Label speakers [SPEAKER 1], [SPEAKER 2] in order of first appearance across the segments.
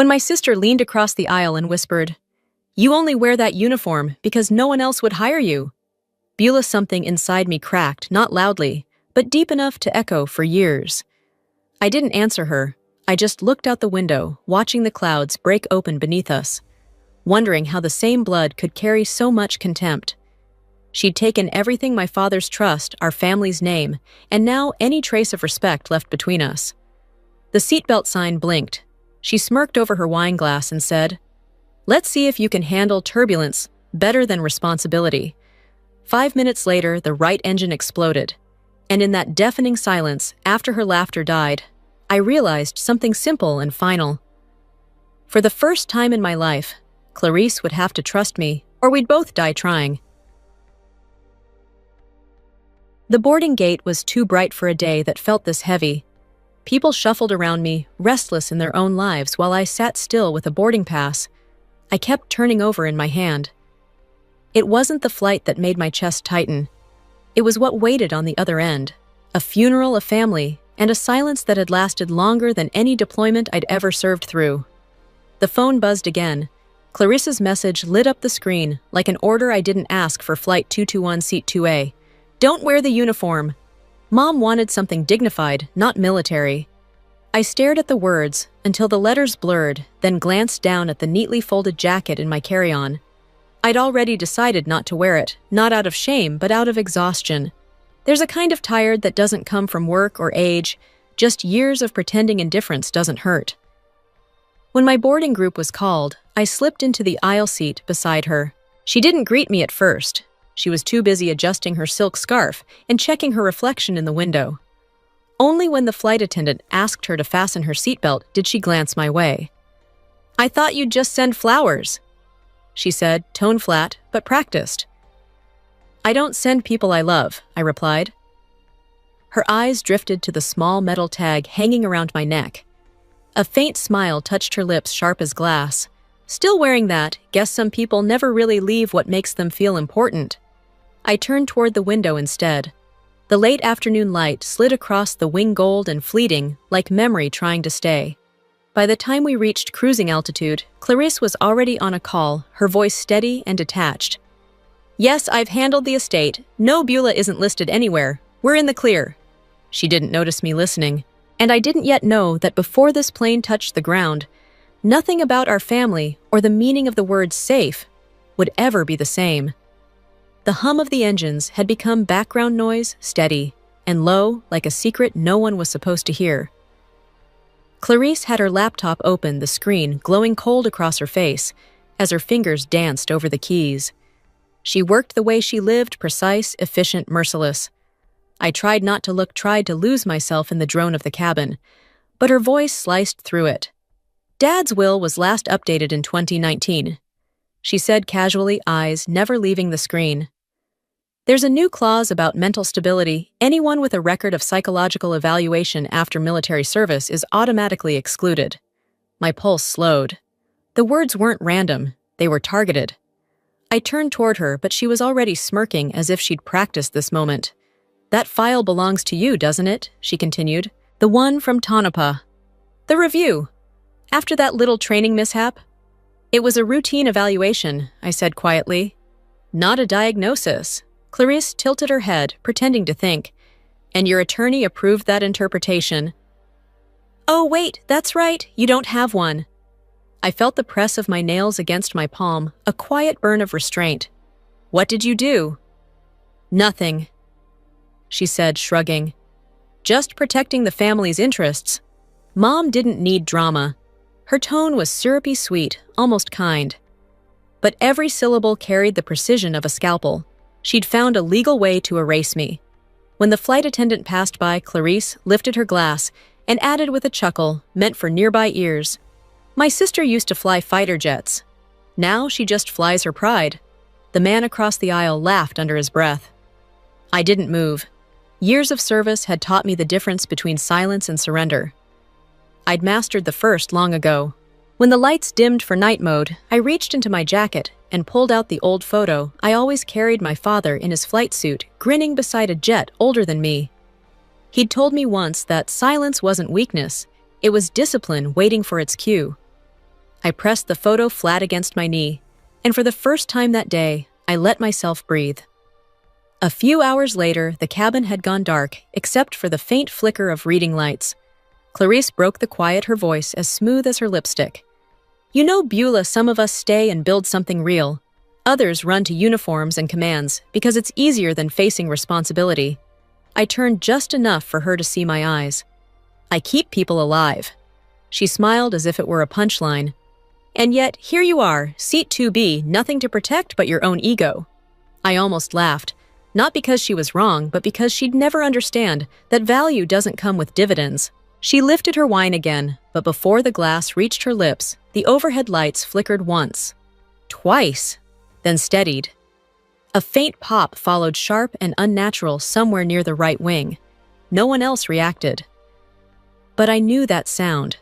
[SPEAKER 1] when my sister leaned across the aisle and whispered, "You only wear that uniform because no one else would hire you." Beulah, something inside me cracked, not loudly, but deep enough to echo for years. I didn't answer her. I just looked out the window, watching the clouds break open beneath us, wondering how the same blood could carry so much contempt. She'd taken everything my father's trust, our family's name, and now any trace of respect left between us. The seatbelt sign blinked. She smirked over her wine glass and said, "Let's see if you can handle turbulence better than responsibility." 5 minutes later, the right engine exploded. And in that deafening silence, after her laughter died, I realized something simple and final. For the first time in my life, Clarice would have to trust me, or we'd both die trying. The boarding gate was too bright for a day that felt this heavy. People shuffled around me, restless in their own lives, while I sat still with a boarding pass. I kept turning over in my hand. It wasn't the flight that made my chest tighten. It was what waited on the other end. A funeral, a family, and a silence that had lasted longer than any deployment I'd ever served through. The phone buzzed again. Clarissa's message lit up the screen like an order I didn't ask for Flight 221 Seat 2A. "Don't wear the uniform." Mom wanted something dignified, not military. I stared at the words until the letters blurred, then glanced down at the neatly folded jacket in my carry-on. I'd already decided not to wear it, not out of shame, but out of exhaustion. There's a kind of tired that doesn't come from work or age, just years of pretending indifference doesn't hurt. When my boarding group was called, I slipped into the aisle seat beside her. She didn't greet me at first. She was too busy adjusting her silk scarf and checking her reflection in the window. Only when the flight attendant asked her to fasten her seatbelt did she glance my way. "I thought you'd just send flowers," she said, tone flat, but practiced. "I don't send people I love," I replied. Her eyes drifted to the small metal tag hanging around my neck. A faint smile touched her lips, sharp as glass. "Still wearing that, guess some people never really leave what makes them feel important." I turned toward the window instead. The late afternoon light slid across the wing gold and fleeting, like memory trying to stay. By the time we reached cruising altitude, Clarice was already on a call, her voice steady and detached. "Yes, I've handled the estate. No, Beulah isn't listed anywhere. We're in the clear." She didn't notice me listening, and I didn't yet know that before this plane touched the ground, nothing about our family or the meaning of the word safe would ever be the same. The hum of the engines had become background noise, steady, and low, like a secret no one was supposed to hear. Clarice had her laptop open, the screen glowing cold across her face, as her fingers danced over the keys. She worked the way she lived, precise, efficient, merciless. I tried not to look, tried to lose myself in the drone of the cabin, but her voice sliced through it. "Dad's will was last updated in 2019. She said casually, eyes never leaving the screen. "There's a new clause about mental stability. Anyone with a record of psychological evaluation after military service is automatically excluded." My pulse slowed. The words weren't random, they were targeted. I turned toward her, but she was already smirking as if she'd practiced this moment. "That file belongs to you, doesn't it?" she continued. "The one from Tonopah. The review. After that little training mishap?" "It was a routine evaluation," I said quietly. "Not a diagnosis." Clarice tilted her head, pretending to think. "And your attorney approved that interpretation?" "Oh, wait, that's right, you don't have one." I felt the press of my nails against my palm, a quiet burn of restraint. "What did you do?" "Nothing," she said, shrugging. "Just protecting the family's interests." Mom didn't need drama. Her tone was syrupy sweet, almost kind. But every syllable carried the precision of a scalpel. She'd found a legal way to erase me. When the flight attendant passed by, Clarice lifted her glass and added with a chuckle, meant for nearby ears, "My sister used to fly fighter jets. Now she just flies her pride." The man across the aisle laughed under his breath. I didn't move. Years of service had taught me the difference between silence and surrender. I'd mastered the first long ago. When the lights dimmed for night mode, I reached into my jacket and pulled out the old photo I always carried my father in his flight suit, grinning beside a jet older than me. He'd told me once that silence wasn't weakness, it was discipline waiting for its cue. I pressed the photo flat against my knee, and for the first time that day, I let myself breathe. A few hours later, the cabin had gone dark, except for the faint flicker of reading lights. Clarice broke the quiet, her voice as smooth as her lipstick. "You know, Beulah, some of us stay and build something real. Others run to uniforms and commands because it's easier than facing responsibility." I turned just enough for her to see my eyes. "I keep people alive." She smiled as if it were a punchline. "And yet, here you are, seat 2B, nothing to protect but your own ego." I almost laughed, not because she was wrong, but because she'd never understand that value doesn't come with dividends. She lifted her wine again, but before the glass reached her lips, the overhead lights flickered once, twice, then steadied. A faint pop followed sharp and unnatural somewhere near the right wing. No one else reacted. But I knew that sound.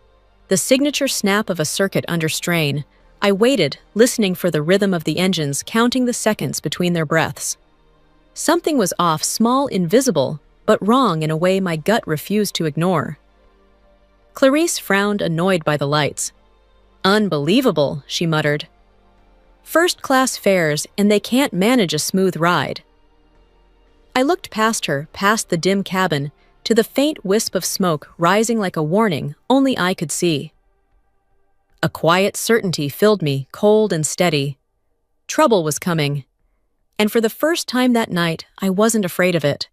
[SPEAKER 1] The signature snap of a circuit under strain. I waited, listening for the rhythm of the engines, counting the seconds between their breaths. Something was off, small, invisible, but wrong in a way my gut refused to ignore. Clarice frowned, annoyed by the lights. "Unbelievable," she muttered. "First-class fares, and they can't manage a smooth ride." I looked past her, past the dim cabin, to the faint wisp of smoke rising like a warning only I could see. A quiet certainty filled me, cold and steady. Trouble was coming. And for the first time that night, I wasn't afraid of it.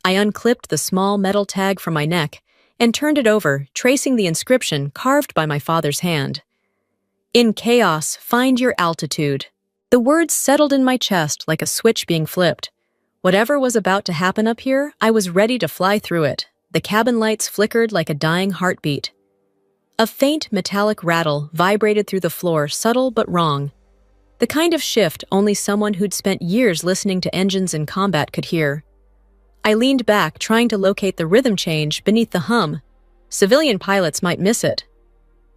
[SPEAKER 1] I unclipped the small metal tag from my neck and turned it over, tracing the inscription carved by my father's hand. "In chaos, find your altitude." The words settled in my chest like a switch being flipped. Whatever was about to happen up here, I was ready to fly through it. The cabin lights flickered like a dying heartbeat. A faint metallic rattle vibrated through the floor, subtle but wrong. The kind of shift only someone who'd spent years listening to engines in combat could hear. I leaned back, trying to locate the rhythm change beneath the hum. Civilian pilots might miss it.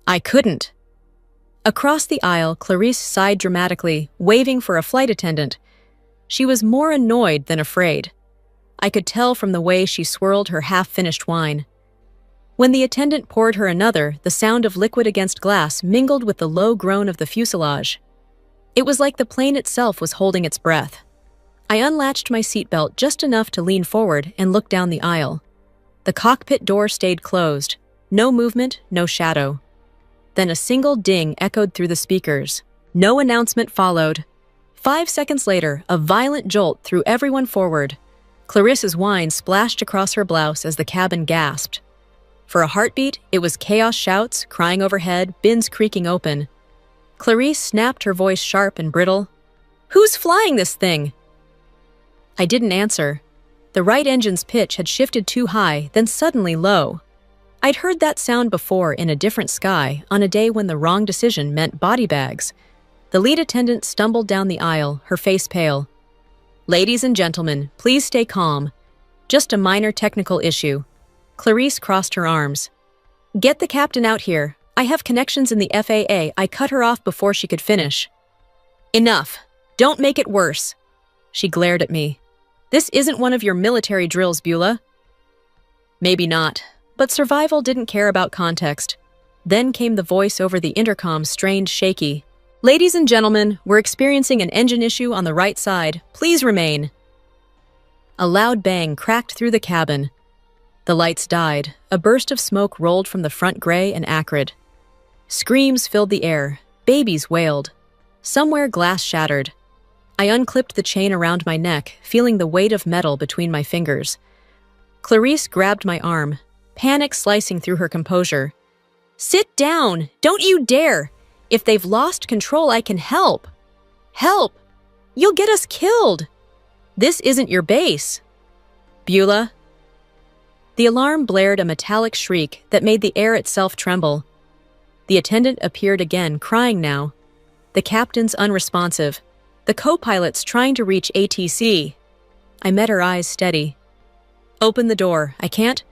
[SPEAKER 1] I couldn't. Across the aisle, Clarice sighed dramatically, waving for a flight attendant. She was more annoyed than afraid. I could tell from the way she swirled her half-finished wine. When the attendant poured her another, the sound of liquid against glass mingled with the low groan of the fuselage. It was like the plane itself was holding its breath. I unlatched my seatbelt just enough to lean forward and look down the aisle. The cockpit door stayed closed. No movement, no shadow. Then a single ding echoed through the speakers. No announcement followed. 5 seconds later, a violent jolt threw everyone forward. Clarisse's wine splashed across her blouse as the cabin gasped. For a heartbeat, it was chaos, shouts, crying overhead, bins creaking open. Clarice snapped, her voice sharp and brittle. "Who's flying this thing?" I didn't answer. The right engine's pitch had shifted too high, then suddenly low. I'd heard that sound before in a different sky, on a day when the wrong decision meant body bags. The lead attendant stumbled down the aisle, her face pale. "Ladies and gentlemen, please stay calm. Just a minor technical issue." Clarice crossed her arms. "Get the captain out here. I have connections in the FAA." I cut her off before she could finish. "Enough. Don't make it worse." She glared at me. "This isn't one of your military drills, Beulah." Maybe not, but survival didn't care about context. Then came the voice over the intercom, strained, shaky. "Ladies and gentlemen, we're experiencing an engine issue on the right side. Please remain." A loud bang cracked through the cabin. The lights died. A burst of smoke rolled from the front, gray and acrid. Screams filled the air. Babies wailed. Somewhere glass shattered. I unclipped the chain around my neck, feeling the weight of metal between my fingers. Clarice grabbed my arm, panic slicing through her composure. "Sit down! Don't you dare! If they've lost control, I can help. Help! You'll get us killed! This isn't your base." "Beulah." The alarm blared, a metallic shriek that made the air itself tremble. The attendant appeared again, crying now. The captain's unresponsive. The co-pilot's trying to reach ATC. I met her eyes steady. "Open the door. I can't.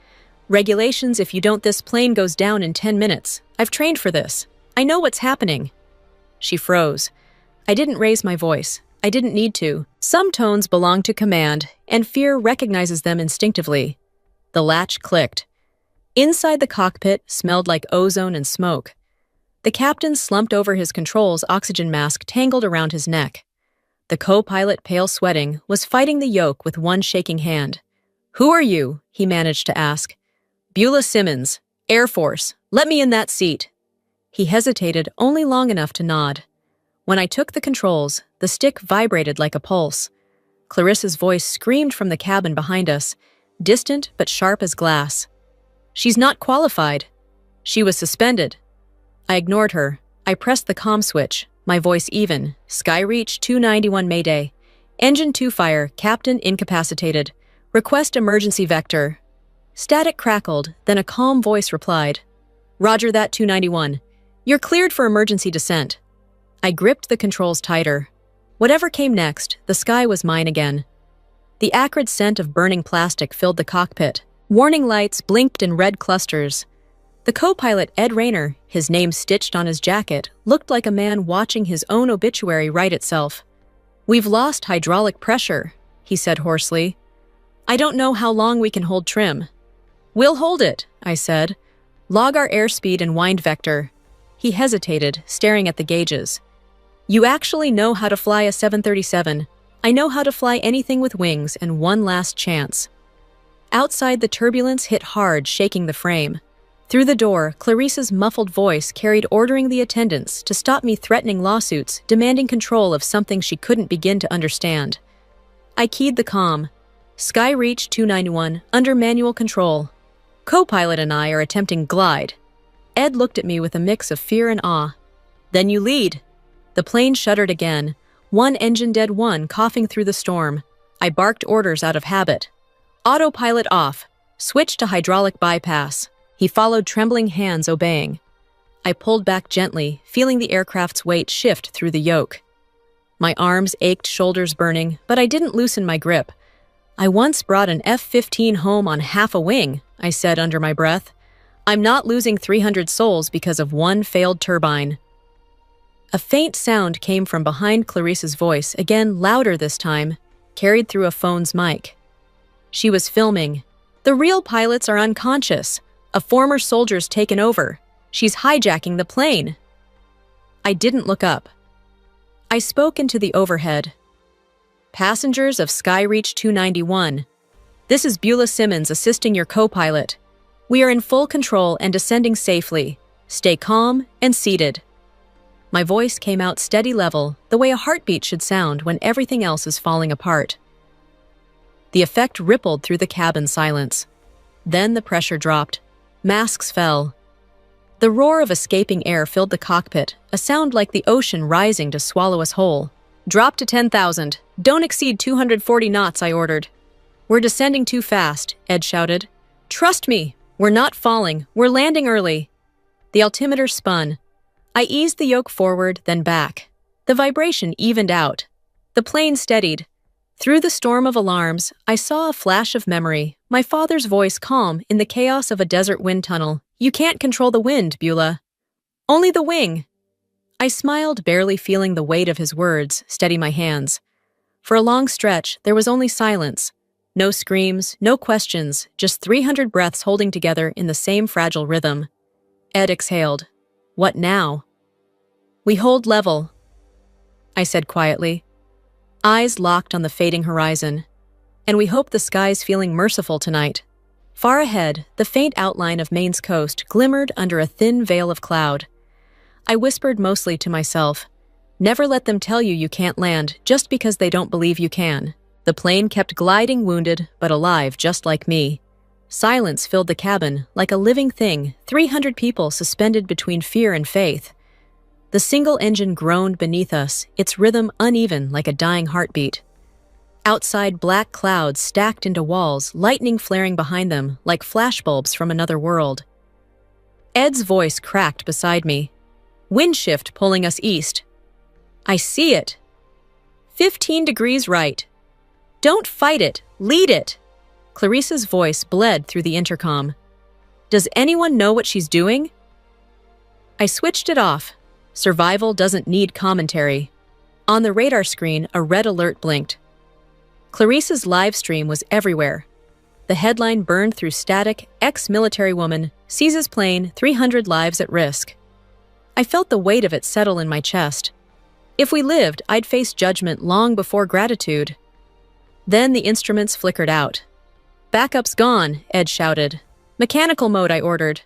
[SPEAKER 1] Regulations, if you don't, this plane goes down in 10 minutes. I've trained for this. I know what's happening." She froze. I didn't raise my voice. I didn't need to. Some tones belong to command, and fear recognizes them instinctively. The latch clicked. Inside the cockpit smelled like ozone and smoke. The captain slumped over his controls, oxygen mask tangled around his neck. The co-pilot, pale sweating, was fighting the yoke with one shaking hand. "Who are you?" he managed to ask. "Beulah Simmons, Air Force. Let me in that seat." He hesitated only long enough to nod. When I took the controls, the stick vibrated like a pulse. Clarissa's voice screamed from the cabin behind us, distant but sharp as glass. "She's not qualified. She was suspended." I ignored her. I pressed the comm switch, my voice even. Skyreach 291 Mayday. Engine 2 fire, captain incapacitated. Request emergency vector. Static crackled, then a calm voice replied. "Roger that, 291. You're cleared for emergency descent." I gripped the controls tighter. Whatever came next, the sky was mine again. The acrid scent of burning plastic filled the cockpit. Warning lights blinked in red clusters. The co-pilot, Ed Rayner, his name stitched on his jacket, looked like a man watching his own obituary write itself. "We've lost hydraulic pressure," he said hoarsely. "I don't know how long we can hold trim." "We'll hold it," I said. "Log our airspeed and wind vector." He hesitated, staring at the gauges. "You actually know how to fly a 737. I know how to fly anything with wings and one last chance." Outside, the turbulence hit hard, shaking the frame. Through the door, Clarissa's muffled voice carried ordering the attendants to stop me threatening lawsuits, demanding control of something she couldn't begin to understand. I keyed the comm. "Skyreach 291, under manual control. Co-pilot and I are attempting glide." Ed looked at me with a mix of fear and awe. "Then you lead." The plane shuddered again, one engine dead, one coughing through the storm. I barked orders out of habit. "Autopilot off. Switch to hydraulic bypass." He followed, trembling hands obeying. I pulled back gently, feeling the aircraft's weight shift through the yoke. My arms ached, shoulders burning, but I didn't loosen my grip. "I once brought an F-15 home on half a wing," I said under my breath. "I'm not losing 300 souls because of one failed turbine." A faint sound came from behind Clarissa's voice, again louder this time, carried through a phone's mic. She was filming. "The real pilots are unconscious. A former soldier's taken over. She's hijacking the plane." I didn't look up. I spoke into the overhead. "Passengers of Skyreach 291. This is Beulah Simmons assisting your co-pilot. We are in full control and descending safely. Stay calm and seated." My voice came out steady level, the way a heartbeat should sound when everything else is falling apart. The effect rippled through the cabin silence. Then the pressure dropped. Masks fell. The roar of escaping air filled the cockpit, a sound like the ocean rising to swallow us whole. "Drop to 10,000. Don't exceed 240 knots, I ordered." "We're descending too fast," Ed shouted. "Trust me, we're not falling. We're landing early." The altimeter spun. I eased the yoke forward, then back. The vibration evened out. The plane steadied. Through the storm of alarms, I saw a flash of memory, my father's voice calm in the chaos of a desert wind tunnel. "You can't control the wind, Beulah. Only the wing." I smiled, barely feeling the weight of his words, steady my hands. For a long stretch, there was only silence. No screams, no questions, just 300 breaths holding together in the same fragile rhythm. Ed exhaled. "What now?" "We hold level," I said quietly. Eyes locked on the fading horizon. "And we hope the sky's feeling merciful tonight." Far ahead, the faint outline of Maine's coast glimmered under a thin veil of cloud. I whispered mostly to myself, "Never let them tell you can't land just because they don't believe you can." The plane kept gliding, wounded but alive, just like me. Silence filled the cabin, like a living thing, 300 people suspended between fear and faith. The single engine groaned beneath us, its rhythm uneven like a dying heartbeat. Outside, black clouds stacked into walls, lightning flaring behind them like flashbulbs from another world. Ed's voice cracked beside me. "Wind shift pulling us east." "I see it." 15 degrees right. "Don't fight it, lead it." Clarissa's voice bled through the intercom. "Does anyone know what she's doing?" I switched it off. Survival doesn't need commentary. On the radar screen, a red alert blinked. Clarissa's live stream was everywhere. The headline burned through static, ex-military woman, seizes plane, 300 lives at risk. I felt the weight of it settle in my chest. If we lived, I'd face judgment long before gratitude. Then the instruments flickered out. "Backup's gone," Ed shouted. "Mechanical mode," I ordered.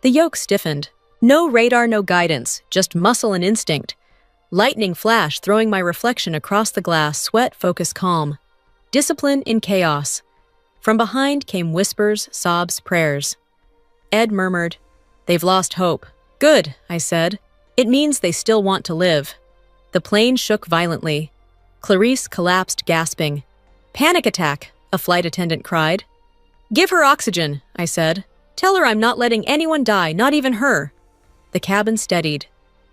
[SPEAKER 1] The yoke stiffened. No radar, no guidance, just muscle and instinct. Lightning flash throwing my reflection across the glass, sweat, focus, calm. Discipline in chaos. From behind came whispers, sobs, prayers. Ed murmured, "They've lost hope." "Good," I said. "It means they still want to live." The plane shook violently. Clarice collapsed, gasping. "Panic attack," a flight attendant cried. "Give her oxygen," I said. "Tell her I'm not letting anyone die, not even her." The cabin steadied.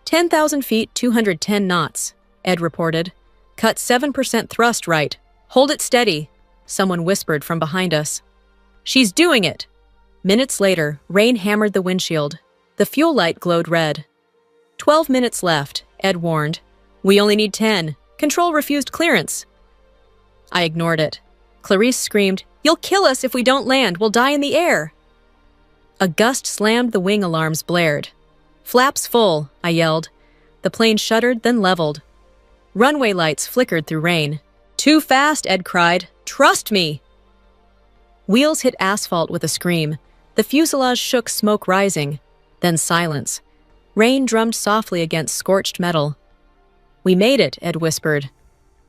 [SPEAKER 1] 10,000 feet, 210 knots, Ed reported. "Cut 7% thrust right. Hold it steady," someone whispered from behind us. "She's doing it." Minutes later, rain hammered the windshield. The fuel light glowed red. 12 minutes left, Ed warned. "We only need 10. Control refused clearance." I ignored it. Clarice screamed, "You'll kill us if we don't land. We'll die in the air." A gust slammed, the wing alarms blared. "Flaps full," I yelled. The plane shuddered, then leveled. Runway lights flickered through rain. "Too fast," Ed cried. "Trust me." Wheels hit asphalt with a scream. The fuselage shook, smoke rising. Then silence. Rain drummed softly against scorched metal. "We made it," Ed whispered.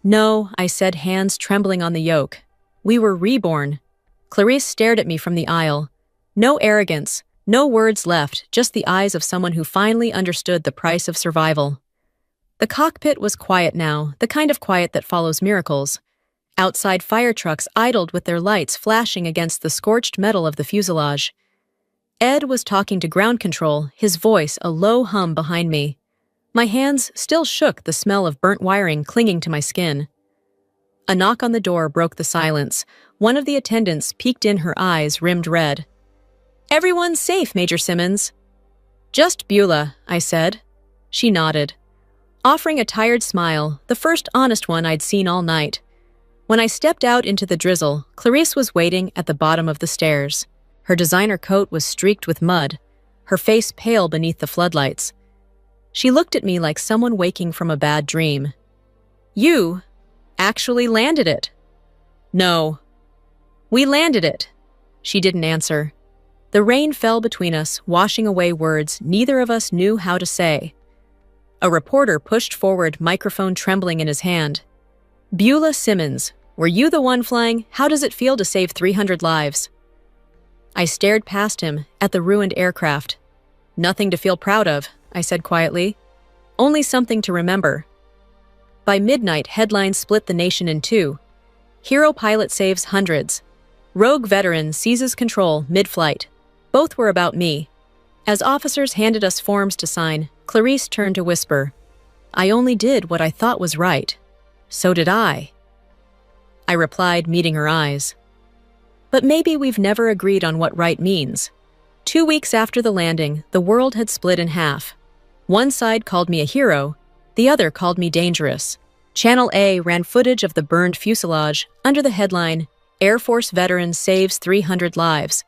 [SPEAKER 1] "No," I said, hands trembling on the yoke. "We were reborn." Clarice stared at me from the aisle. No arrogance, no words left, just the eyes of someone who finally understood the price of survival. The cockpit was quiet now, the kind of quiet that follows miracles. Outside, fire trucks idled with their lights flashing against the scorched metal of the fuselage. Ed was talking to ground control, his voice a low hum behind me. My hands still shook, the smell of burnt wiring clinging to my skin. A knock on the door broke the silence. One of the attendants peeked in, her eyes rimmed red. "Everyone's safe, Major Simmons." "Just Beulah," I said. She nodded, offering a tired smile, the first honest one I'd seen all night. When I stepped out into the drizzle, Clarice was waiting at the bottom of the stairs. Her designer coat was streaked with mud, her face pale beneath the floodlights. She looked at me like someone waking from a bad dream. "You actually landed it." "No." "We landed it." She didn't answer. The rain fell between us, washing away words neither of us knew how to say. A reporter pushed forward, microphone trembling in his hand. "Beulah Simmons, were you the one flying? How does it feel to save 300 lives?" I stared past him, at the ruined aircraft. "Nothing to feel proud of," I said quietly. "Only something to remember." By midnight, headlines split the nation in two. Hero pilot saves hundreds. Rogue veteran seizes control mid-flight. Both were about me. As officers handed us forms to sign, Clarice turned to whisper, "I only did what I thought was right." "So did I." I replied, meeting her eyes. But maybe we've never agreed on what right means. 2 weeks after the landing, the world had split in half. One side called me a hero, the other called me dangerous. Channel A ran footage of the burned fuselage under the headline, "Air Force Veteran Saves 300 Lives."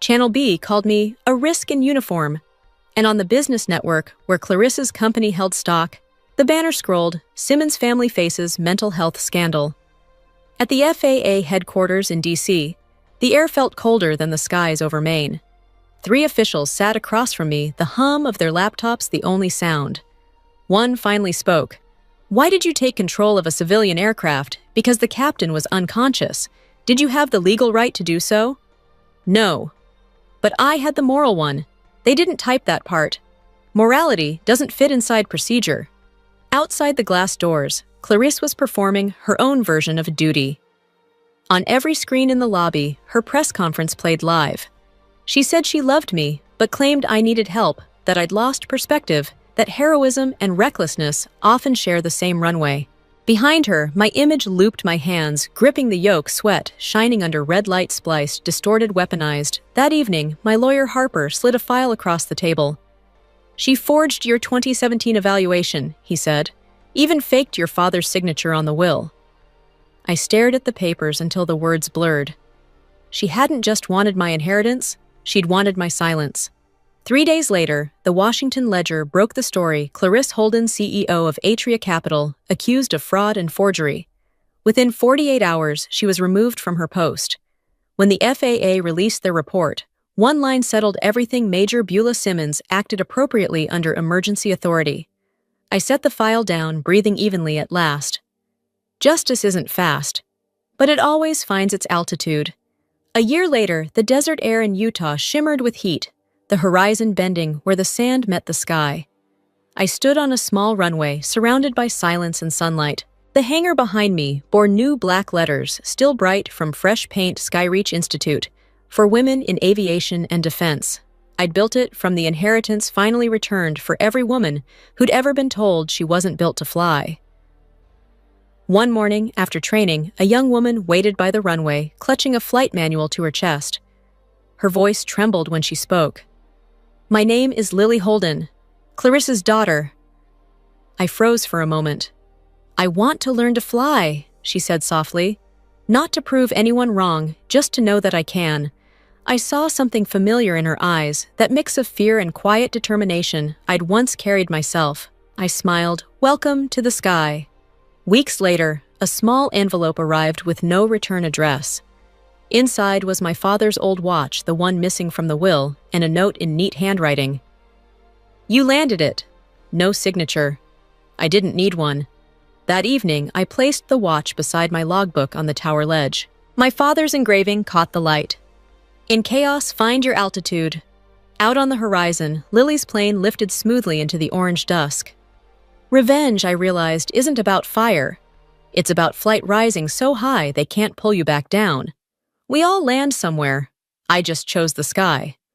[SPEAKER 1] Channel B called me a risk in uniform. And on the business network, where Clarissa's company held stock, the banner scrolled, "Simmons family faces mental health scandal." At the FAA headquarters in D.C., the air felt colder than the skies over Maine. 3 officials sat across from me, the hum of their laptops the only sound. One finally spoke. "Why did you take control of a civilian aircraft? Because the captain was unconscious. Did you have the legal right to do so?" "No." "But I had the moral one. They didn't type that part. Morality doesn't fit inside procedure." Outside the glass doors, Clarice was performing her own version of a duty. On every screen in the lobby, her press conference played live. She said she loved me, but claimed I needed help, that I'd lost perspective, that heroism and recklessness often share the same runway. Behind her, my image looped my hands, gripping the yoke, sweat shining under red light spliced, distorted, weaponized. That evening, my lawyer Harper slid a file across the table. "She forged your 2017 evaluation," he said. "Even faked your father's signature on the will." I stared at the papers until the words blurred. She hadn't just wanted my inheritance, she'd wanted my silence. 3 days later, the Washington Ledger broke the story: Clarisse Holden, CEO of Atria Capital, accused of fraud and forgery. Within 48 hours, she was removed from her post. When the FAA released their report, one line settled everything: Major Beulah Simmons acted appropriately under emergency authority. I set the file down, breathing evenly at last. Justice isn't fast, but it always finds its altitude. A year later, the desert air in Utah shimmered with heat, the horizon bending where the sand met the sky. I stood on a small runway, surrounded by silence and sunlight. The hangar behind me bore new black letters, still bright from fresh paint: Skyreach Institute, for women in aviation and defense. I'd built it from the inheritance finally returned for every woman who'd ever been told she wasn't built to fly. One morning, after training, a young woman waited by the runway, clutching a flight manual to her chest. Her voice trembled when she spoke. "My name is Lily Holden, Clarisse's daughter." I froze for a moment. "I want to learn to fly," she said softly. "Not to prove anyone wrong, just to know that I can." I saw something familiar in her eyes, that mix of fear and quiet determination I'd once carried myself. I smiled. "Welcome to the sky." Weeks later, a small envelope arrived with no return address. Inside was my father's old watch, the one missing from the will, and a note in neat handwriting. "You landed it." No signature. I didn't need one. That evening, I placed the watch beside my logbook on the tower ledge. My father's engraving caught the light. "In chaos, find your altitude." Out on the horizon, Lily's plane lifted smoothly into the orange dusk. Revenge, I realized, isn't about fire. It's about flight rising so high they can't pull you back down. We all land somewhere. I just chose the sky.